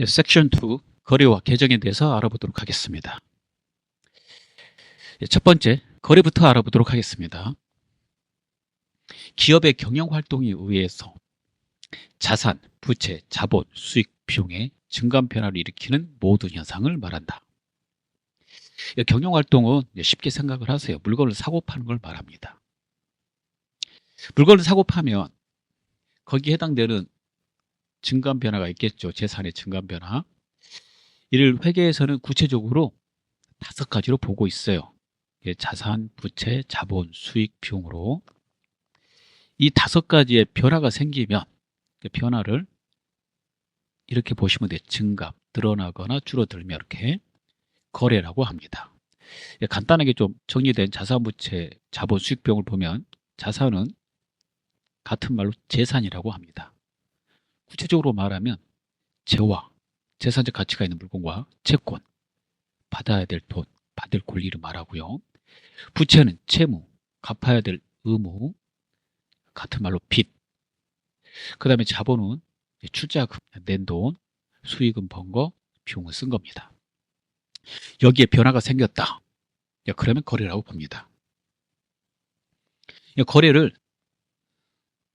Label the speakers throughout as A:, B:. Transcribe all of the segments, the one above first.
A: 섹션 2 거래와 계정에 대해서 알아보도록 하겠습니다. 첫 번째, 거래부터 알아보도록 하겠습니다. 기업의 경영활동에 의해서 자산, 부채, 자본, 수익, 비용의 증감 변화를 일으키는 모든 현상을 말한다. 경영활동은 쉽게 생각을 하세요. 물건을 사고 파는 걸 말합니다. 물건을 사고 파면 거기에 해당되는 증감 변화가 있겠죠. 재산의 증감 변화. 이를 회계에서는 구체적으로 5가지로 보고 있어요. 자산, 부채, 자본, 수익, 비용으로 이 5가지의 변화가 생기면 그 변화를 이렇게 보시면 돼요. 증감, 늘어나거나 줄어들면 이렇게 거래라고 합니다. 간단하게 좀 정리된 자산, 부채, 자본, 수익, 비용을 보면 자산은 같은 말로 재산이라고 합니다. 구체적으로 말하면 재화, 재산적 가치가 있는 물건과 채권, 받아야 될 돈, 받을 권리를 말하고요. 부채는 채무, 갚아야 될 의무, 같은 말로 빚. 그 다음에 자본은 출자금, 낸 돈, 수익은 번 거, 비용은 쓴 겁니다. 여기에 변화가 생겼다. 그러면 거래라고 봅니다. 거래를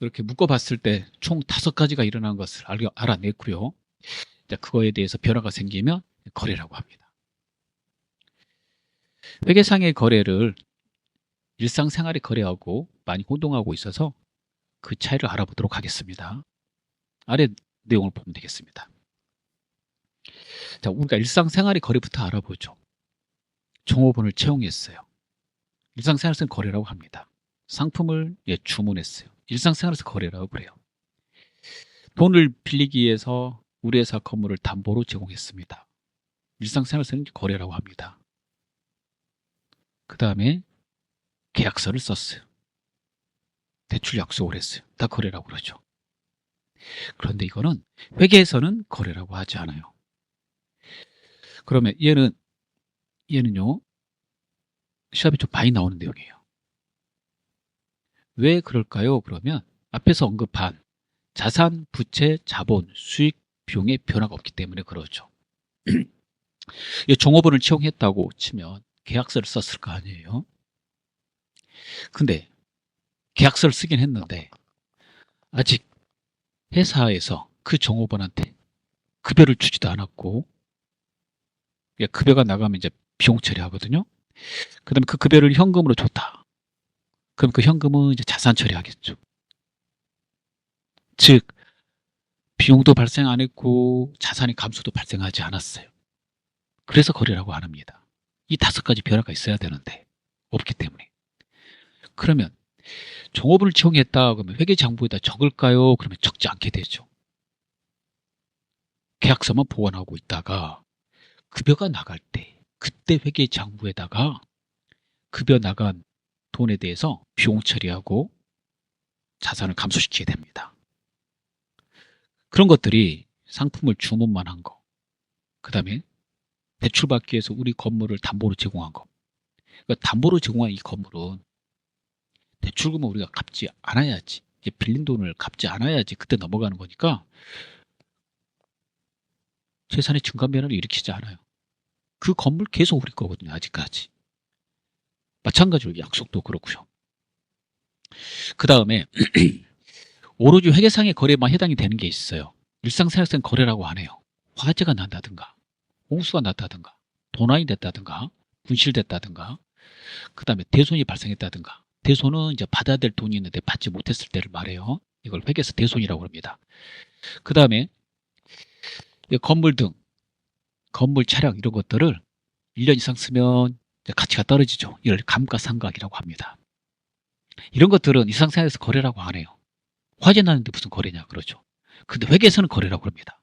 A: 이렇게 묶어봤을 때 총 5가지가 일어나는 것을 알아냈고요. 그거에 대해서 변화가 생기면 거래라고 합니다. 회계상의 거래를 일상생활의 거래하고 많이 혼동하고 있어서 그 차이를 알아보도록 하겠습니다. 아래 내용을 보면 되겠습니다. 자, 우리가 일상생활의 거래부터 알아보죠. 종업원을 채용했어요. 일상생활에서는 거래라고 합니다. 상품을 주문했어요. 일상생활에서 거래라고 그래요. 돈을 빌리기 위해서 우리 회사 건물을 담보로 제공했습니다. 일상생활에서는 거래라고 합니다. 그 다음에 계약서를 썼어요. 대출 약속을 했어요. 다 거래라고 그러죠. 그런데 이거는 회계에서는 거래라고 하지 않아요. 그러면 얘는요, 시합이 좀 많이 나오는 내용이에요. 왜 그럴까요? 그러면 앞에서 언급한 자산, 부채, 자본, 수익, 비용의 변화가 없기 때문에 그러죠. 종업원을 채용했다고 치면 계약서를 썼을 거 아니에요. 근데 계약서를 쓰긴 했는데 아직 회사에서 그 종업원한테 급여를 주지도 않았고, 급여가 나가면 이제 비용 처리하거든요. 그 다음에 그 급여를 현금으로 줬다. 그럼 그 현금은 이제 자산 처리하겠죠. 즉, 비용도 발생 안 했고 자산의 감소도 발생하지 않았어요. 그래서 거래라고 안 합니다. 이 5가지 변화가 있어야 되는데 없기 때문에. 그러면 종업원을 채용했다 그러면 회계장부에다 적을까요? 그러면 적지 않게 되죠. 계약서만 보관하고 있다가 급여가 나갈 때 그때 회계장부에다가 급여 나간 돈에 대해서 비용 처리하고 자산을 감소시키게 됩니다. 그런 것들이 상품을 주문만 한 거, 그 다음에 대출받기 위해서 우리 건물을 담보로 제공한 거. 그러니까 담보로 제공한 이 건물은 대출금을 우리가 갚지 않아야지, 이제 빌린 돈을 갚지 않아야지 그때 넘어가는 거니까 재산의 증감 변화를 일으키지 않아요. 그 건물 계속 우리 거거든요. 아직까지. 마찬가지로 약속도 그렇고요. 그 다음에 오로지 회계상의 거래만 해당이 되는 게 있어요. 일상생활에서는 거래라고 안 해요. 화재가 난다든가 홍수가 났다든가 도난이 됐다든가 분실됐다든가, 그 다음에 대손이 발생했다든가. 대손은 이제 받아야 될 돈이 있는데 받지 못했을 때를 말해요. 이걸 회계에서 대손이라고 합니다. 그 다음에 건물 등, 건물 차량 이런 것들을 1년 이상 쓰면 가치가 떨어지죠. 이걸 감가상각이라고 합니다. 이런 것들은 일상생활에서 거래라고 안 해요. 화재 나는데 무슨 거래냐 그러죠. 근데 회계에서는 거래라고 합니다.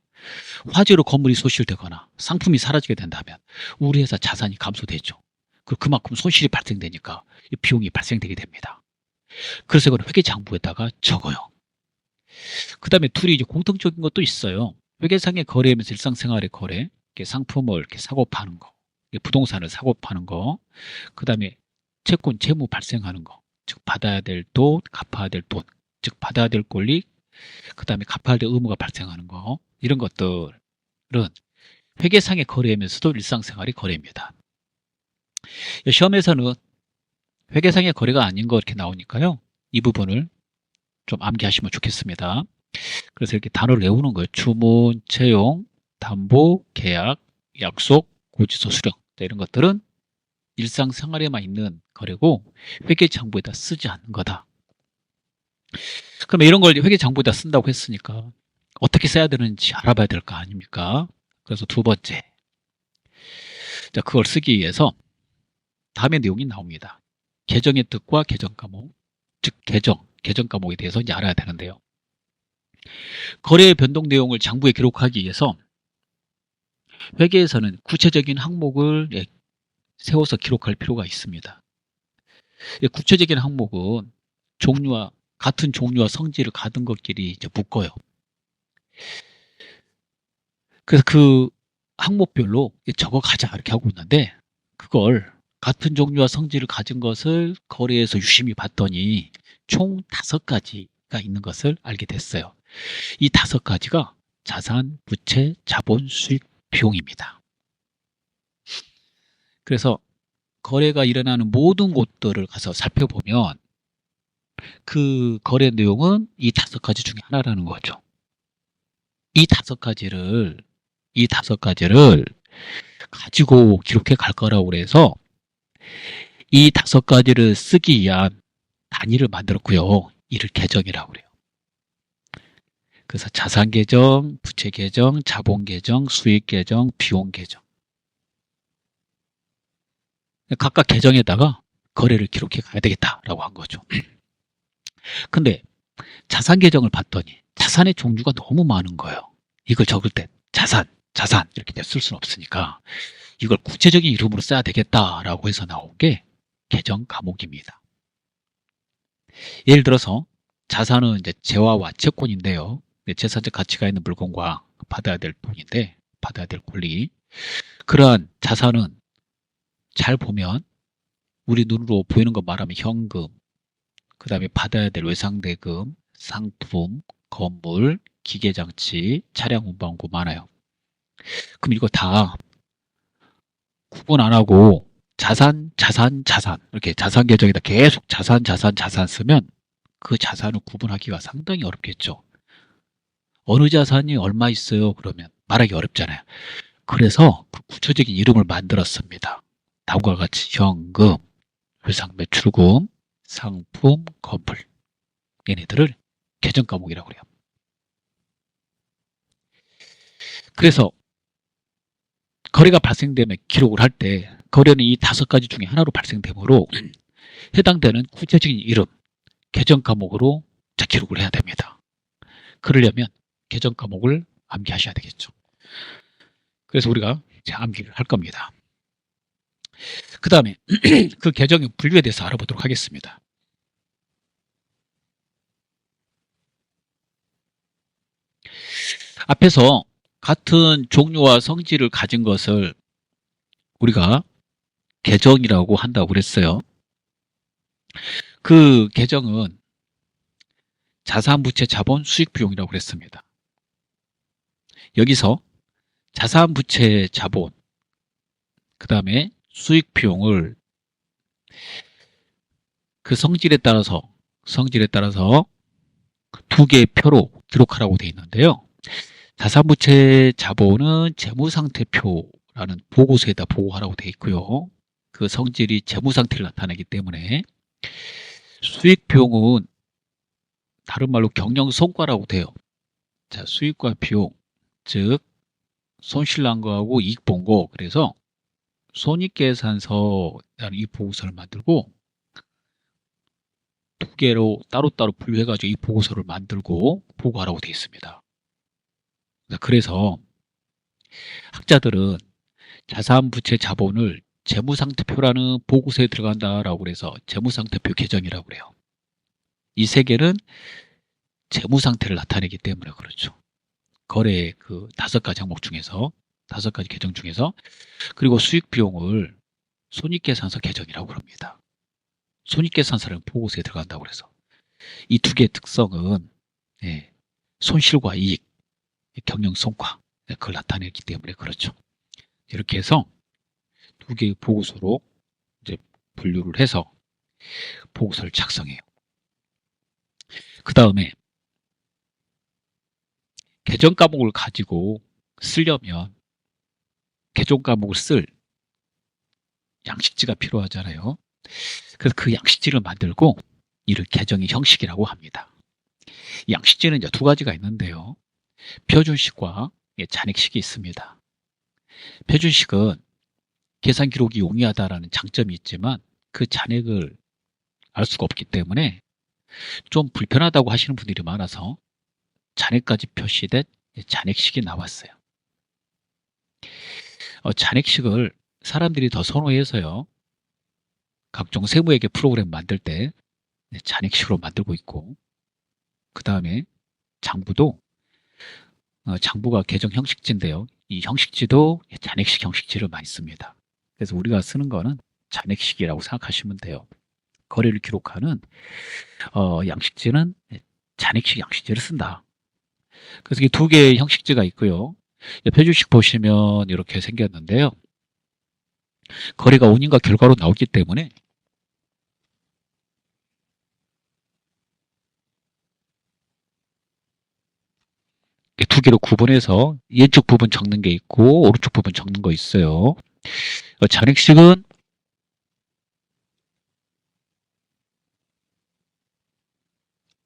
A: 화재로 건물이 소실되거나 상품이 사라지게 된다면 우리 회사 자산이 감소되죠. 그리고 그만큼 손실이 발생되니까 비용이 발생되게 됩니다. 그래서 이걸 회계장부에다가 적어요. 그 다음에 둘이 이제 공통적인 것도 있어요. 회계상의 거래하면서 일상생활의 거래, 상품을 이렇게 사고 파는 거, 부동산을 사고 파는 거, 그 다음에 채권, 채무 발생하는 거, 즉 받아야 될 돈, 갚아야 될 돈, 즉 받아야 될 권리, 그 다음에 갚아야 될 의무가 발생하는 거, 이런 것들 회계상의 거래이면서도 일상생활의 거래입니다. 시험에서는 회계상의 거래가 아닌 거 이렇게 나오니까요. 이 부분을 좀 암기하시면 좋겠습니다. 그래서 이렇게 단어를 외우는 거예요. 주문, 채용, 담보, 계약, 약속, 고지서 수령. 이런 것들은 일상생활에만 있는 거래고 회계장부에다 쓰지 않는 거다. 그러면 이런 걸 회계장부에다 쓴다고 했으니까 어떻게 써야 되는지 알아봐야 될 거 아닙니까? 그래서 두 번째, 자, 그걸 쓰기 위해서 다음의 내용이 나옵니다. 계정의 뜻과 계정 과목, 즉 계정 과목에 대해서 이제 알아야 되는데요. 거래의 변동 내용을 장부에 기록하기 위해서 회계에서는 구체적인 항목을 세워서 기록할 필요가 있습니다. 구체적인 항목은 같은 종류와 성질을 가진 것끼리 이제 묶어요. 그래서 그 항목별로 적어가자 이렇게 하고 있는데, 그걸 같은 종류와 성질을 가진 것을 거래에서 유심히 봤더니 총 5가지가 있는 것을 알게 됐어요. 이 5가지가 자산, 부채, 자본, 수익, 비용입니다. 그래서 거래가 일어나는 모든 곳들을 가서 살펴보면 그 거래 내용은 이 5가지 중에 하나라는 거죠. 이 5가지를 가지고 기록해 갈 거라고 그래서 이 5가지를 쓰기 위한 단위를 만들었고요. 이를 계정이라고 그래요. 그래서 자산 계정, 부채 계정, 자본 계정, 수익 계정, 비용 계정. 각각 계정에다가 거래를 기록해 가야 되겠다라고 한 거죠. 근데 자산 계정을 봤더니 자산의 종류가 너무 많은 거예요. 이걸 적을 때 자산 이렇게 쓸 수는 없으니까 이걸 구체적인 이름으로 써야 되겠다라고 해서 나온 게 계정 과목입니다. 예를 들어서 자산은 이제 재화와 채권인데요. 재산적 가치가 있는 물건과 받아야 될 돈인데, 받아야 될 권리. 그러한 자산은 잘 보면 우리 눈으로 보이는 거 말하면 현금, 그 다음에 받아야 될 외상대금, 상품, 건물, 기계장치, 차량 운반고 많아요. 그럼 이거 다 구분 안 하고 자산 이렇게 자산 계정에다 계속 자산 쓰면 그 자산을 구분하기가 상당히 어렵겠죠. 어느 자산이 얼마 있어요? 그러면 말하기 어렵잖아요. 그래서 그 구체적인 이름을 만들었습니다. 다음과 같이 현금, 외상매출금, 상품, 건물, 얘네들을 계정 과목이라고 그래요. 그래서 거래가 발생되면 기록을 할 때 거래는 이 5가지 중에 하나로 발생되므로 해당되는 구체적인 이름, 계정 과목으로 기록을 해야 됩니다. 그러려면 계정 과목을 암기하셔야 되겠죠. 그래서 우리가 암기를 할 겁니다. 그 다음에 그 계정의 분류에 대해서 알아보도록 하겠습니다. 앞에서 같은 종류와 성질을 가진 것을 우리가 계정이라고 한다고 그랬어요. 그 계정은 자산, 부채, 자본, 수익, 비용이라고 그랬습니다. 여기서 자산, 부채, 자본, 그 다음에 수익, 비용을 그 성질에 따라서 두 개의 표로 기록하라고 되어 있는데요. 자산, 부채, 자본은 재무상태표라는 보고서에다 보고하라고 되어 있고요. 그 성질이 재무상태를 나타내기 때문에 수익, 비용은 다른 말로 경영성과라고 돼요. 자, 수익과 비용, 즉 손실난 거하고 이익 본 거. 그래서 손익계산서라는 이 보고서를 만들고 두 개로 따로따로 분류해가지고 이 보고서를 만들고 보고하라고 되어 있습니다. 그래서 학자들은 자산, 부채, 자본을 재무상태표라는 보고서에 들어간다라고 그래서 재무상태표 계정이라고 그래요. 이 세 개는 재무상태를 나타내기 때문에 그렇죠. 거래의 그 5가지 항목 중에서 5가지 계정 중에서. 그리고 수익 비용을 손익계산서 계정이라고 합니다. 손익계산서라는 보고서에 들어간다고 그래서 이 두 개의 특성은 손실과 이익, 경영성과 그걸 나타내기 때문에 그렇죠. 이렇게 해서 두 개의 보고서로 이제 분류를 해서 보고서를 작성해요. 그 다음에 개정 과목을 가지고 쓰려면 개정 과목을 쓸 양식지가 필요하잖아요. 그래서 그 양식지를 만들고 이를 개정의 형식이라고 합니다. 이 양식지는 이제 두 가지가 있는데요. 표준식과 잔액식이 있습니다. 표준식은 계산 기록이 용이하다라는 장점이 있지만 그 잔액을 알 수가 없기 때문에 좀 불편하다고 하시는 분들이 많아서 잔액까지 표시된 잔액식이 나왔어요. 잔액식을 사람들이 더 선호해서요. 각종 세무회계 프로그램 만들 때 잔액식으로 만들고 있고, 그 다음에 장부도 장부가 개정 형식지인데요. 이 형식지도 잔액식 형식지를 많이 씁니다. 그래서 우리가 쓰는 거는 잔액식이라고 생각하시면 돼요. 거래를 기록하는 양식지는 잔액식 양식지를 쓴다. 그래서 이 두 개의 형식지가 있고요. 표준식 보시면 이렇게 생겼는데요. 거래가 운임과 결과로 나오기 때문에 두 개로 구분해서 왼쪽 부분 적는 게 있고 오른쪽 부분 적는 거 있어요. 잔액식은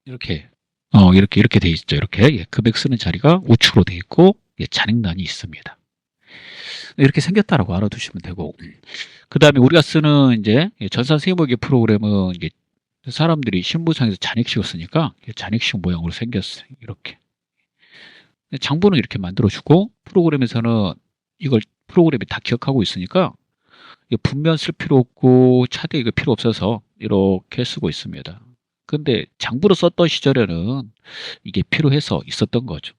A: 이렇게 돼 있죠. 이렇게 금액 쓰는 자리가 우측으로 돼 있고 잔액란이 있습니다. 이렇게 생겼다라고 알아두시면 되고, 그 다음에 우리가 쓰는 이제 전산 세무회계 프로그램은 이게 사람들이 신분상에서 잔액식을 쓰니까 잔액식 모양으로 생겼어요. 이렇게. 장부는 이렇게 만들어주고 프로그램에서는 이걸 프로그램이 다 기억하고 있으니까 분면 쓸 필요 없고 차대 이거 필요 없어서 이렇게 쓰고 있습니다. 근데 장부로 썼던 시절에는 이게 필요해서 있었던 거죠.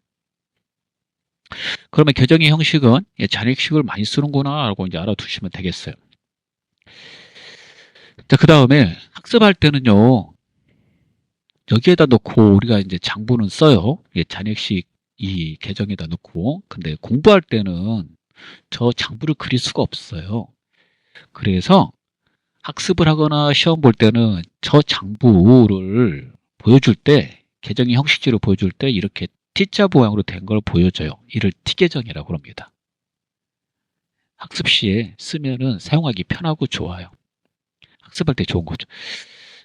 A: 그러면 개정의 형식은 잔액식을 많이 쓰는구나 라고 이제 알아두시면 되겠어요. 자, 그 다음에 학습할 때는요, 여기에다 넣고 우리가 이제 장부는 써요. 잔액식 이 계정에다 넣고. 근데 공부할 때는 저 장부를 그릴 수가 없어요. 그래서 학습을 하거나 시험 볼 때는 저 장부를 보여줄 때, 계정의 형식지를 보여줄 때 이렇게 T자 모양으로 된 걸 보여줘요. 이를 T계정이라고 합니다. 학습 시에 쓰면은 사용하기 편하고 좋아요. 학습할 때 좋은 거죠.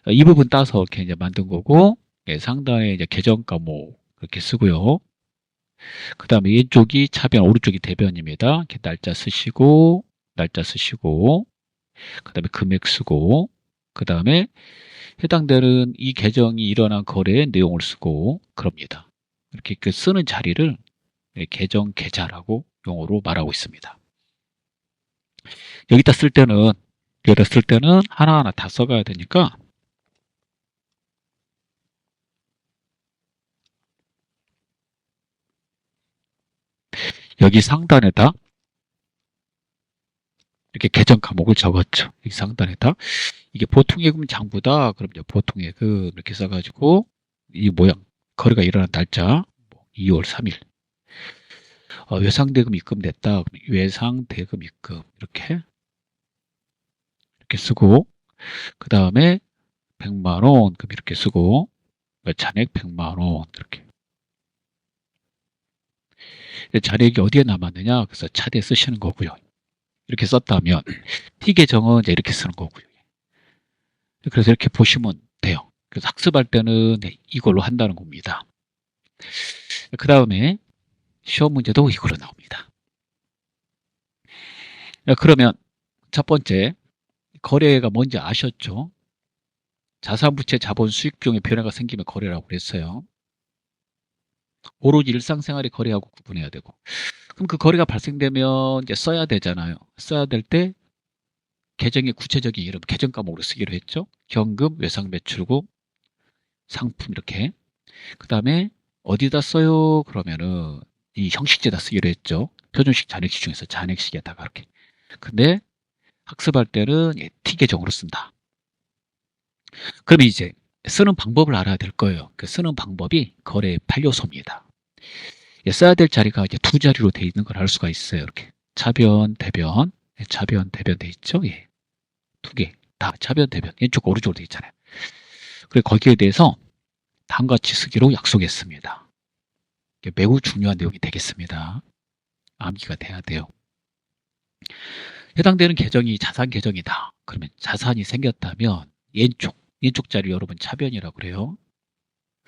A: 이 부분 따서 이렇게 이제 만든 거고, 상단에 이제 계정 과목 그렇게 쓰고요. 그 다음에 왼쪽이 차변, 오른쪽이 대변입니다. 이렇게 날짜 쓰시고, 그 다음에 금액 쓰고, 그 다음에 해당되는 이 계정이 일어난 거래의 내용을 쓰고 그럽니다. 이렇게 그 쓰는 자리를 계정 계좌라고 용어로 말하고 있습니다. 여기다 쓸 때는 하나하나 다 써가야 되니까 여기 상단에다 이렇게 계정 과목을 적었죠. 이 상단에다 이게 보통예금 장부다. 그럼 이제 보통예금 이렇게 써가지고 이 모양 거래가 일어난 날짜 2월 3일 외상대금 입금됐다. 외상대금 입금 이렇게 쓰고, 그 다음에 100만원 그럼 이렇게 쓰고, 잔액 100만원 이렇게. 잔액이 어디에 남았느냐? 그래서 차대에 쓰시는 거고요. 이렇게 썼다면 T계정은 이제 이렇게 쓰는 거고요. 그래서 이렇게 보시면 돼요. 그래서 학습할 때는 이걸로 한다는 겁니다. 그 다음에 시험 문제도 이걸로 나옵니다. 그러면 첫 번째 거래가 뭔지 아셨죠? 자산부채 자본 수익 비용의 변화가 생기면 거래라고 그랬어요. 오로지 일상생활의 거래하고 구분해야 되고, 그럼 그 거래가 발생되면 이제 써야 되잖아요. 써야 될 때 계정의 구체적인 이름, 계정 과목으로 쓰기로 했죠. 현금, 외상매출금, 상품 이렇게. 그 다음에 어디다 써요? 그러면은 이 형식지에다 쓰기로 했죠. 표준식, 잔액식 중에서 잔액식에다가 이렇게. 근데 학습할 때는 T계정으로 쓴다. 그러면 이제 쓰는 방법을 알아야 될 거예요. 그 쓰는 방법이 거래의 8요소입니다. 써야 될 자리가 이제 두 자리로 돼 있는 걸 알 수가 있어요. 이렇게 차변, 대변, 차변, 대변 돼 있죠. 예. 두 개 다 차변, 대변 왼쪽 오른쪽으로 돼 있잖아요. 그래 거기에 대해서 다음과 같이 쓰기로 약속했습니다. 이게 매우 중요한 내용이 되겠습니다. 암기가 돼야 돼요. 해당되는 계정이 자산 계정이다. 그러면 자산이 생겼다면 왼쪽 자리 여러분 차변이라고 그래요.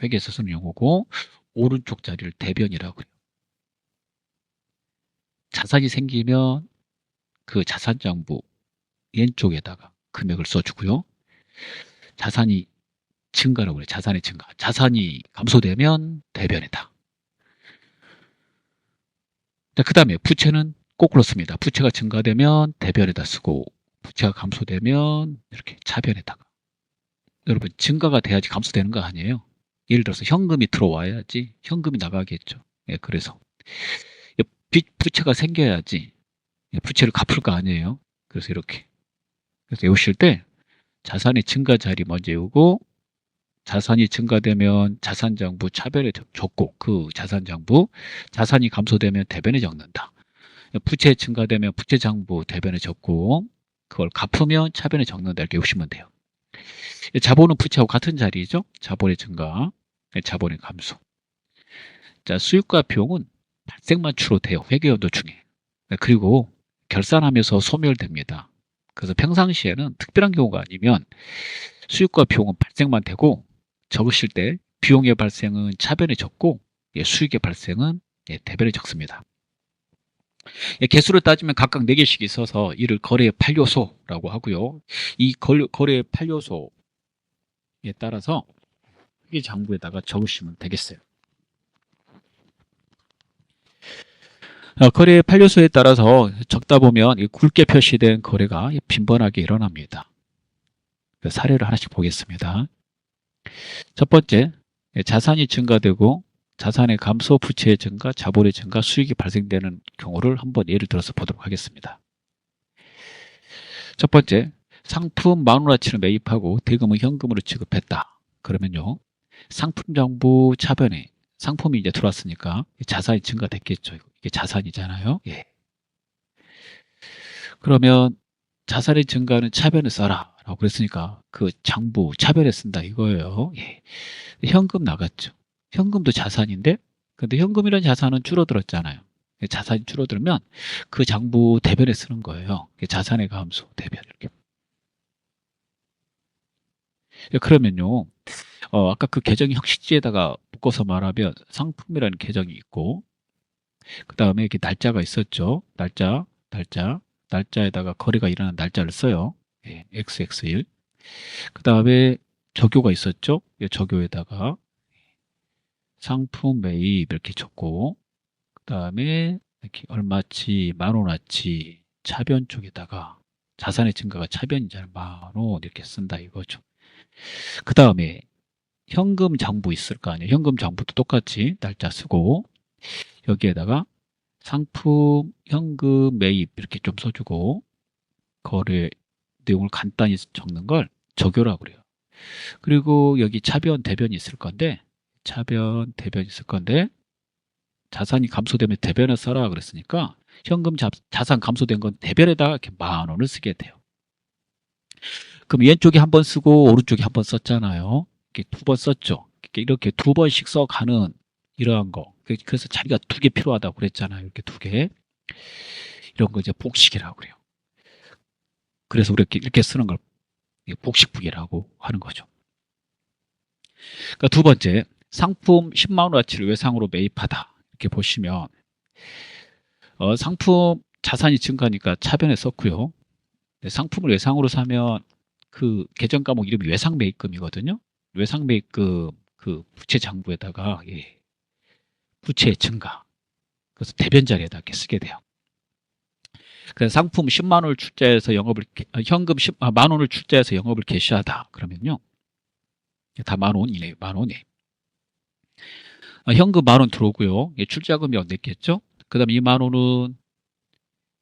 A: 회계에서 쓰는 용어고 오른쪽 자리를 대변이라고 그래요. 자산이 생기면 그 자산장부 왼쪽에다가 금액을 써주고요. 자산이 증가라고 그래요. 자산의 증가. 자산이 감소되면 대변이다. 그 다음에 부채는 거꾸로 씁니다. 부채가 증가되면 대변에다 쓰고 부채가 감소되면 이렇게 차변에다가. 여러분 증가가 돼야지 감소되는 거 아니에요. 예를 들어서 현금이 들어와야지 현금이 나가겠죠. 예, 그래서 부채가 생겨야지 부채를 갚을 거 아니에요. 그래서 이렇게. 그래서 외우실 때 자산의 증가 자리 먼저 외우고 자산이 증가되면 자산장부 차변에 적고 그 자산장부 자산이 감소되면 대변에 적는다. 부채 증가되면 부채장부 대변에 적고 그걸 갚으면 차변에 적는다. 이렇게 외우시면 돼요. 자본은 부채하고 같은 자리죠. 자본의 증가, 자본의 감소. 자, 수익과 비용은 발생만 주로 돼요. 회계연도 중에. 그리고 결산하면서 소멸됩니다. 그래서 평상시에는 특별한 경우가 아니면 수익과 비용은 발생만 되고 적으실 때 비용의 발생은 차변에 적고 수익의 발생은 대변에 적습니다. 개수를 따지면 각각 4개씩 있어서 이를 거래의 8요소라고 하고요. 이 거래의 8요소에 따라서 회계장부에다가 적으시면 되겠어요. 거래의 8요소에 따라서 적다 보면 굵게 표시된 거래가 빈번하게 일어납니다. 사례를 하나씩 보겠습니다. 첫 번째, 자산이 증가되고 자산의 감소, 부채의 증가, 자본의 증가, 수익이 발생되는 경우를 한번 예를 들어서 보도록 하겠습니다. 첫 번째, 상품 10,000원어치를 매입하고 대금은 현금으로 지급했다. 그러면요, 상품장부 차변에 상품이 이제 들어왔으니까 자산이 증가됐겠죠. 이게 자산이잖아요. 예. 그러면 자산의 증가는 차변에 써라 라고 그랬으니까 그 장부 차변에 쓴다 이거예요. 예. 현금 나갔죠. 현금도 자산인데 근데 현금이라는 자산은 줄어들었잖아요. 자산이 줄어들면 그 장부 대변에 쓰는 거예요. 자산의 감소 대변 이렇게. 그러면요, 아까 그 계정이 형식지에다가 묶어서 말하면 상품이라는 계정이 있고 그 다음에 이렇게 날짜가 있었죠. 날짜에다가 거래가 일어난 날짜를 써요. 예, XX1. 그 다음에 적요가 있었죠. 적요에다가 상품 매입 이렇게 적고 그 다음에 이렇게 얼마치, 10,000원어치 차변 쪽에다가 자산의 증가가 차변이잖아요. 10,000원 이렇게 쓴다 이거죠. 그 다음에 현금 장부 있을 거 아니에요. 현금 장부도 똑같이 날짜 쓰고 여기에다가 상품, 현금 매입 이렇게 좀 써주고 거래 내용을 간단히 적는 걸 적요라고 그래요. 그리고 여기 차변, 대변이 있을 건데 차변, 대변이 있을 건데 자산이 감소되면 대변에 써라 그랬으니까 현금 자산 감소된 건 대변에다가 이렇게 10,000원을 쓰게 돼요. 그럼 왼쪽에 한 번 쓰고 오른쪽에 한 번 썼잖아요. 이렇게 2번 썼죠. 이렇게 2번씩 써가는 이러한 거. 그래서 자리가 2개 필요하다고 그랬잖아요. 이렇게 2개. 이런 거 이제 복식이라고 그래요. 그래서 우리 이렇게 쓰는 걸 복식부기라고 하는 거죠. 그러니까 두 번째, 상품 100,000원어치를 외상으로 매입하다. 이렇게 보시면 상품 자산이 증가하니까 차변에 썼고요. 상품을 외상으로 사면 그 계정 과목 이름이 외상 매입금이거든요. 외상 매입금 그 부채 장부에다가 부채의 증가. 그래서 대변 자리에다 이렇게 쓰게 돼요. 그래서 상품 10만 원을 출자해서 현금 10,000원을 출자해서 영업을 개시하다. 그러면요. 다 10,000원이네요. 10,000원이. 현금 10,000원 들어오고요. 출자금이 냈겠죠? 그 다음에 20,000원은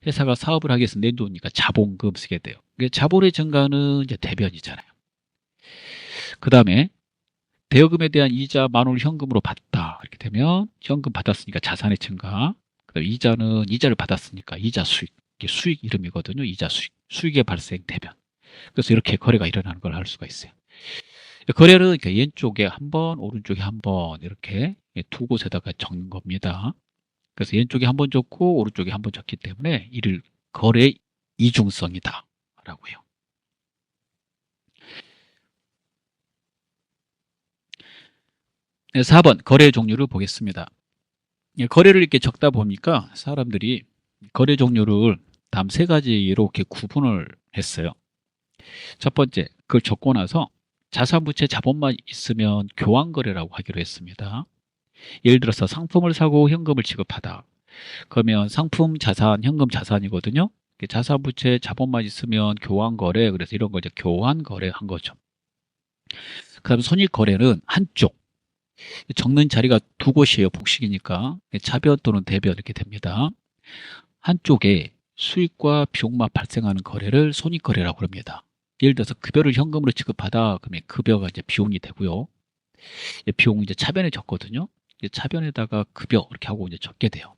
A: 회사가 사업을 하기 위해서 낸 돈이니까 자본금 쓰게 돼요. 자본의 증가는 이제 대변이잖아요. 그 다음에 대여금에 대한 이자 10,000원을 현금으로 받다. 받았다. 이렇게 되면 현금 받았으니까 자산의 증가. 그다음 이자는 이자를 받았으니까 이자 수익. 이게 수익 이름이거든요. 이자 수익. 수익의 발생 대변. 그래서 이렇게 거래가 일어나는 걸 알 수가 있어요. 거래를 이렇게 왼쪽에 한 번, 오른쪽에 한 번 이렇게 두 곳에다가 적는 겁니다. 그래서 왼쪽에 한 번 적고 오른쪽에 한 번 적기 때문에 이를 거래 이중성이다 라고 해요. 네, 4번 거래 종류를 보겠습니다. 거래를 이렇게 적다 보니까 사람들이 거래 종류를 다음 세 가지로 이렇게 구분을 했어요. 첫 번째, 그걸 적고 나서 자산부채 자본만 있으면 교환거래라고 하기로 했습니다. 예를 들어서 상품을 사고 현금을 지급하다. 그러면 상품, 자산, 현금, 자산이거든요. 자산부채 자본만 있으면 교환거래, 그래서 이런 걸 이제 교환거래 한 거죠. 그 다음에 손익거래는 한쪽. 적는 자리가 두 곳이에요. 복식이니까. 차변 또는 대변 이렇게 됩니다. 한쪽에 수익과 비용만 발생하는 거래를 손익거래라고 합니다. 예를 들어서 급여를 현금으로 지급하다 그러면 급여가 이제 비용이 되고요. 비용은 이제 차변에 적거든요. 차변에다가 급여 이렇게 하고 이제 적게 돼요.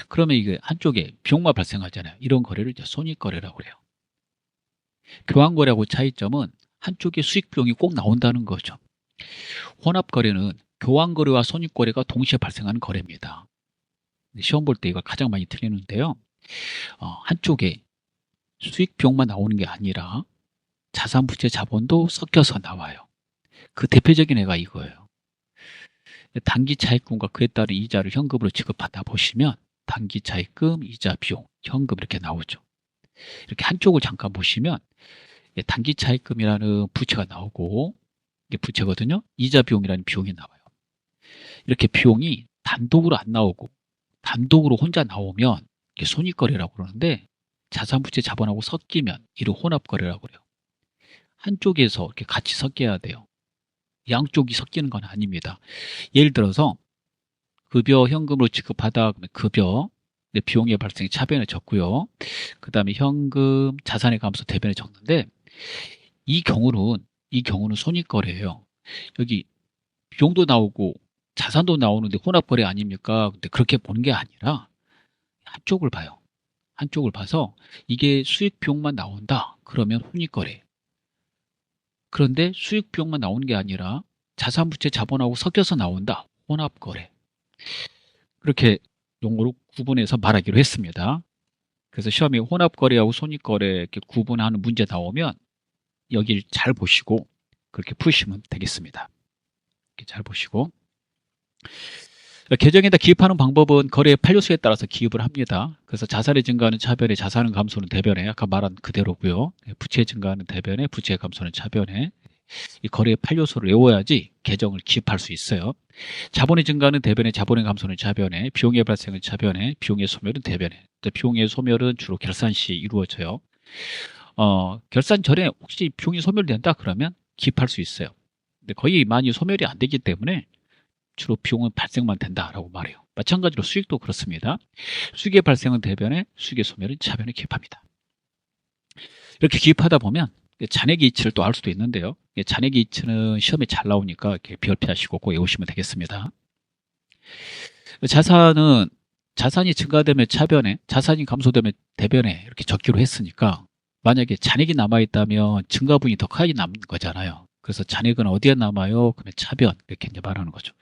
A: 그러면 이게 한쪽에 비용만 발생하잖아요. 이런 거래를 이제 손익거래라고 그래요. 교환거래하고 차이점은 한쪽에 수익 비용이 꼭 나온다는 거죠. 혼합거래는 교환거래와 손익거래가 동시에 발생하는 거래입니다. 시험 볼 때 이걸 가장 많이 틀리는데요. 한쪽에 수익 비용만 나오는 게 아니라 자산, 부채, 자본도 섞여서 나와요. 그 대표적인 애가 이거예요. 단기 차입금과 그에 따른 이자를 현금으로 지급하다 보시면 단기 차입금, 이자, 비용, 현금 이렇게 나오죠. 이렇게 한쪽을 잠깐 보시면 단기 차입금이라는 부채가 나오고 이게 부채거든요. 이자 비용이라는 비용이 나와요. 이렇게 비용이 단독으로 안 나오고 단독으로 혼자 나오면 이게 손익거래라고 그러는데 자산, 부채, 자본하고 섞이면 이를 혼합거래라고 그래요. 한쪽에서 이렇게 같이 섞여야 돼요. 양쪽이 섞이는 건 아닙니다. 예를 들어서 급여 현금으로 지급하다 그러면 급여 비용의 발생이 차변에 적고요. 그 다음에 현금 자산의 감소 대변에 적는데 이 경우는 손익거래예요. 여기 비용도 나오고 자산도 나오는데 혼합거래 아닙니까? 근데 그렇게 보는 게 아니라 한쪽을 봐요. 한쪽을 봐서 이게 수익 비용만 나온다. 그러면 손익거래. 그런데 수익 비용만 나오는 게 아니라 자산, 부채, 자본하고 섞여서 나온다. 혼합거래. 그렇게 용어로 구분해서 말하기로 했습니다. 그래서 시험에 혼합거래하고 손익거래 이렇게 구분하는 문제 나오면 여기를 잘 보시고 그렇게 푸시면 되겠습니다. 이렇게 잘 보시고 계정에다 기입하는 방법은 거래의 판료수에 따라서 기입을 합니다. 그래서 자산의 증가는 차변에, 자산은 감소는 대변에, 아까 말한 그대로고요. 부채의 증가는 대변에, 부채의 감소는 차변에. 이 거래의 판료수를 외워야지 계정을 기입할 수 있어요. 자본의 증가는 대변에, 자본의 감소는 차변에, 비용의 발생은 차변에, 비용의 소멸은 대변에. 비용의 소멸은 주로 결산 시 이루어져요. 결산 전에 혹시 비용이 소멸된다 그러면 기입할 수 있어요. 근데 거의 많이 소멸이 안 되기 때문에 주로 비용은 발생만 된다라고 말해요. 마찬가지로 수익도 그렇습니다. 수익의 발생은 대변에, 수익의 소멸은 차변에 기입합니다. 이렇게 기입하다 보면 잔액의 이치를 또 알 수도 있는데요. 잔액의 이치는 시험에 잘 나오니까 이렇게 비열피하시고 꼭 외우시면 되겠습니다. 자산이 증가되면 차변에, 자산이 감소되면 대변에 이렇게 적기로 했으니까 만약에 잔액이 남아있다면 증가분이 더 크게 남는 거잖아요. 그래서 잔액은 어디에 남아요? 그러면 차변 이렇게 이제 말하는 거죠.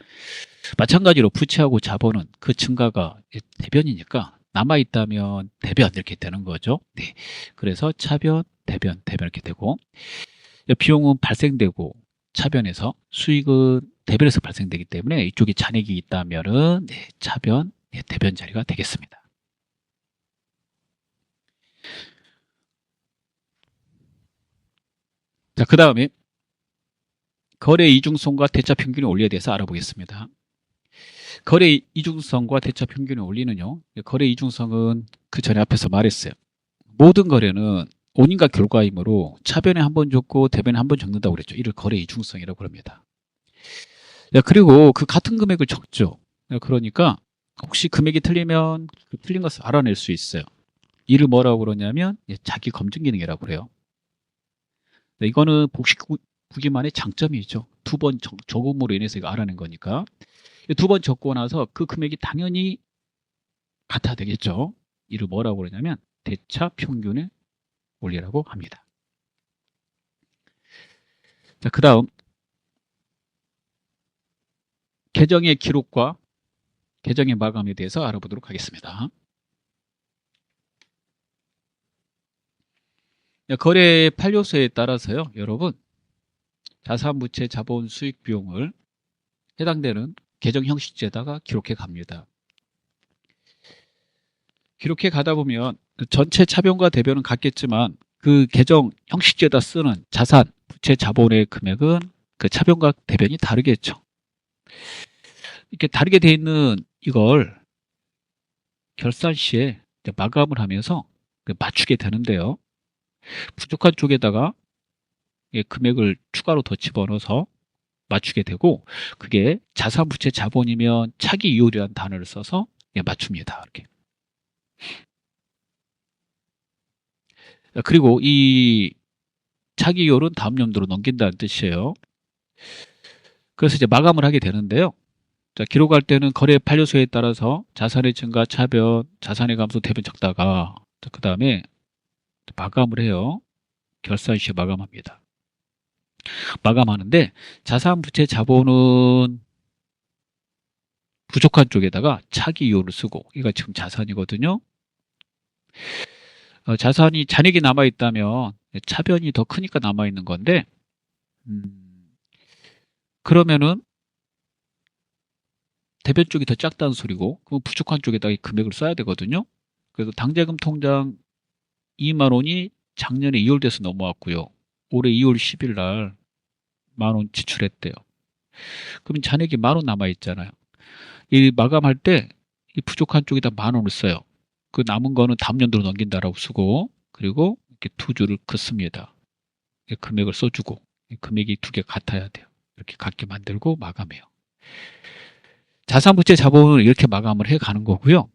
A: 마찬가지로 부채하고 자본은 그 증가가 대변이니까 남아있다면 대변 이렇게 되는 거죠. 네. 그래서 차변, 대변 이렇게 되고 비용은 발생되고 차변에서 수익은 대변에서 발생되기 때문에 이쪽에 잔액이 있다면은 네, 차변, 네, 대변 자리가 되겠습니다. 자, 그 다음에 거래 이중성과 대차 평균의 원리에 대해서 알아보겠습니다. 거래 이중성과 대차 평균의 원리는요. 거래 이중성은 그 전에 앞에서 말했어요. 모든 거래는 원인과 결과이므로 차변에 한 번 적고 대변에 한 번 적는다고 그랬죠. 이를 거래 이중성이라고 합니다. 그리고 그 같은 금액을 적죠. 그러니까 혹시 금액이 틀리면 그 틀린 것을 알아낼 수 있어요. 이를 뭐라고 그러냐면 자기 검증 기능이라고 그래요. 이거는 부기만의 장점이죠. 두 번 저금으로 인해서 이거 알아낸 거니까. 두 번 적고 나서 그 금액이 당연히 같아야 되겠죠. 이를 뭐라고 그러냐면 대차 평균의 원리라고 합니다. 자, 그 다음 계정의 기록과 계정의 마감에 대해서 알아보도록 하겠습니다. 거래 판료서에 따라서요, 여러분 자산부채 자본 수익 비용을 해당되는 계정 형식지에다가 기록해 갑니다. 기록해 가다 보면 그 전체 차변과 대변은 같겠지만 그 계정 형식지에다 쓰는 자산, 부채, 자본의 금액은 그 차변과 대변이 다르겠죠. 이렇게 다르게 돼 있는 이걸 결산 시에 마감을 하면서 맞추게 되는데요. 부족한 쪽에다가 금액을 추가로 더 집어넣어서 맞추게 되고, 그게 자산, 부채, 자본이면 차기 이율이라는 단어를 써서 맞춥니다. 이렇게. 그리고 이 차기 이율은 다음 연도로 넘긴다는 뜻이에요. 그래서 이제 마감을 하게 되는데요. 자, 기록할 때는 거래 판료서에 따라서 자산의 증가, 차변, 자산의 감소, 대변 적다가 그 다음에 마감을 해요. 결산 시에 마감합니다. 마감하는데 자산, 부채, 자본은 부족한 쪽에다가 차기 이율을 쓰고, 이거 지금 자산이거든요. 자산이 잔액이 남아있다면 차변이 더 크니까 남아있는 건데, 그러면은 대변 쪽이 더 작다는 소리고, 그럼 부족한 쪽에다가 이 금액을 써야 되거든요. 그래서 당대금 통장 2만 원이 작년에 2월 돼서 넘어왔고요. 올해 2월 10일 날 만 원 지출했대요. 그럼 잔액이 10,000원 남아있잖아요. 이 마감할 때 이 부족한 쪽에다 10,000원을 써요. 그 남은 거는 다음 연도로 넘긴다라고 쓰고, 그리고 이렇게 두 줄을 긋습니다. 금액을 써주고, 금액이 두 개 같아야 돼요. 이렇게 같게 만들고 마감해요. 자산, 부채, 자본을 이렇게 마감을 해 가는 거고요.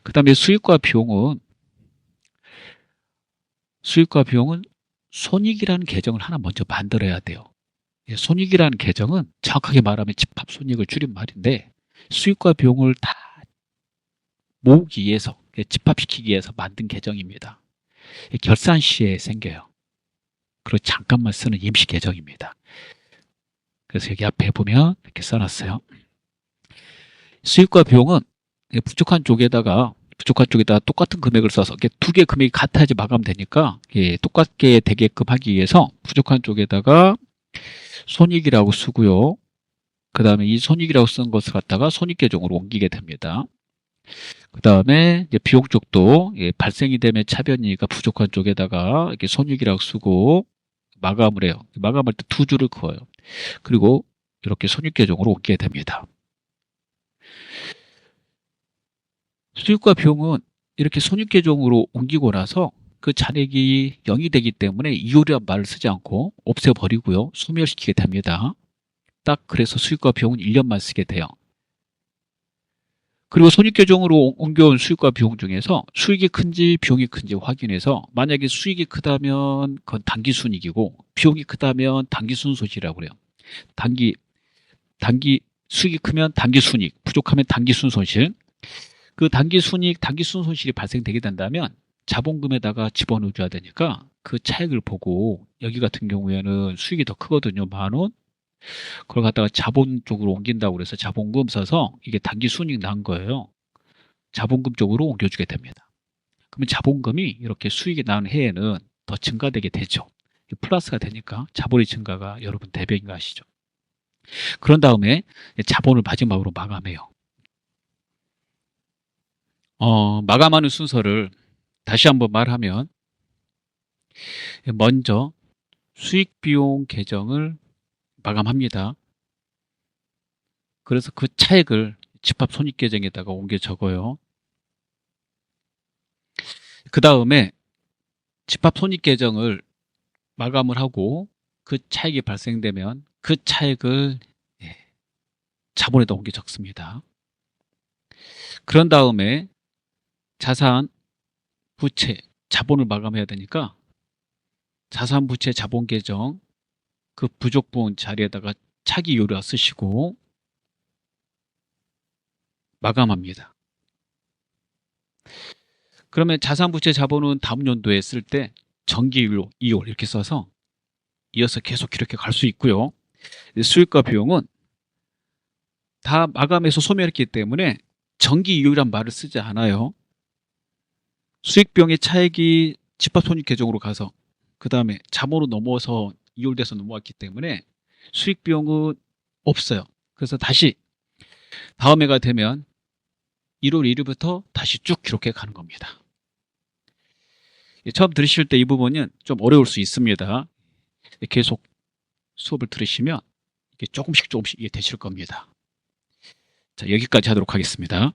A: 그 다음에 수익과 비용은 손익이라는 계정을 하나 먼저 만들어야 돼요. 손익이라는 계정은 정확하게 말하면 집합손익을 줄인 말인데, 수익과 비용을 다 모으기 위해서, 집합시키기 위해서 만든 계정입니다. 결산 시에 생겨요. 그리고 잠깐만 쓰는 임시 계정입니다. 그래서 여기 앞에 보면 이렇게 써놨어요. 수익과 비용은 부족한 쪽에다가 똑같은 금액을 써서 두 개 금액이 같아야지 마감되니까 똑같게 되게끔 하기 위해서 부족한 쪽에다가 손익이라고 쓰고요. 그 다음에 이 손익이라고 쓴 것을 갖다가 손익계정으로 옮기게 됩니다. 그 다음에 비용 쪽도 발생이 되면 차변이니까 부족한 쪽에다가 이렇게 손익이라고 쓰고 마감을 해요. 마감할 때 두 줄을 그어요. 그리고 이렇게 손익계정으로 옮기게 됩니다. 수익과 비용은 이렇게 손익계정으로 옮기고 나서 그 잔액이 0이 되기 때문에 이율이란 말을 쓰지 않고 없애버리고요. 소멸시키게 됩니다. 딱 그래서 수익과 비용은 1년만 쓰게 돼요. 그리고 손익계정으로 옮겨온 수익과 비용 중에서 수익이 큰지 비용이 큰지 확인해서, 만약에 수익이 크다면 그건 단기순이익이고 비용이 크다면 단기순손실이라고 그래요. 수익이 크면 단기순이익, 부족하면 단기순손실. 그 단기순이익, 단기순손실이 발생되게 된다면 자본금에다가 집어넣어줘야 되니까 그 차액을 보고, 여기 같은 경우에는 수익이 더 크거든요. 10,000원. 그걸 갖다가 자본 쪽으로 옮긴다고 그래서 자본금 써서 이게 단기 순이익 난 거예요. 자본금 쪽으로 옮겨주게 됩니다. 그러면 자본금이 이렇게 수익이 나는 해에는 더 증가되게 되죠. 플러스가 되니까 자본의 증가가 여러분 대변인 거 아시죠? 그런 다음에 자본을 마지막으로 마감해요. 마감하는 순서를 다시 한번 말하면, 먼저 수익비용 계정을 마감합니다. 그래서 그 차액을 집합손익계정에다가 옮겨 적어요. 그 다음에 집합손익계정을 마감을 하고 그 차액이 발생되면 그 차액을 자본에다 옮겨 적습니다. 그런 다음에 자산, 부채, 자본을 마감해야 되니까 자산, 부채, 자본 계정, 그 부족 부분 자리에다가 차기 요라 쓰시고 마감합니다. 그러면 자산부채 자본은 다음 연도에 쓸 때 정기율로 2월 이렇게 써서 이어서 계속 이렇게 갈 수 있고요. 수익과 비용은 다 마감해서 소멸했기 때문에 정기이율이란 말을 쓰지 않아요. 수익 비용의 차액이 집합손익 계정으로 가서 그 다음에 자본으로 넘어서 이율돼서 넘어왔기 때문에 수익 비용은 없어요. 그래서 다시 다음 해가 되면 1월 1일부터 다시 쭉 이렇게 가는 겁니다. 처음 들으실 때 이 부분은 좀 어려울 수 있습니다. 계속 수업을 들으시면 이게 조금씩 이해되실 겁니다. 자, 여기까지 하도록 하겠습니다.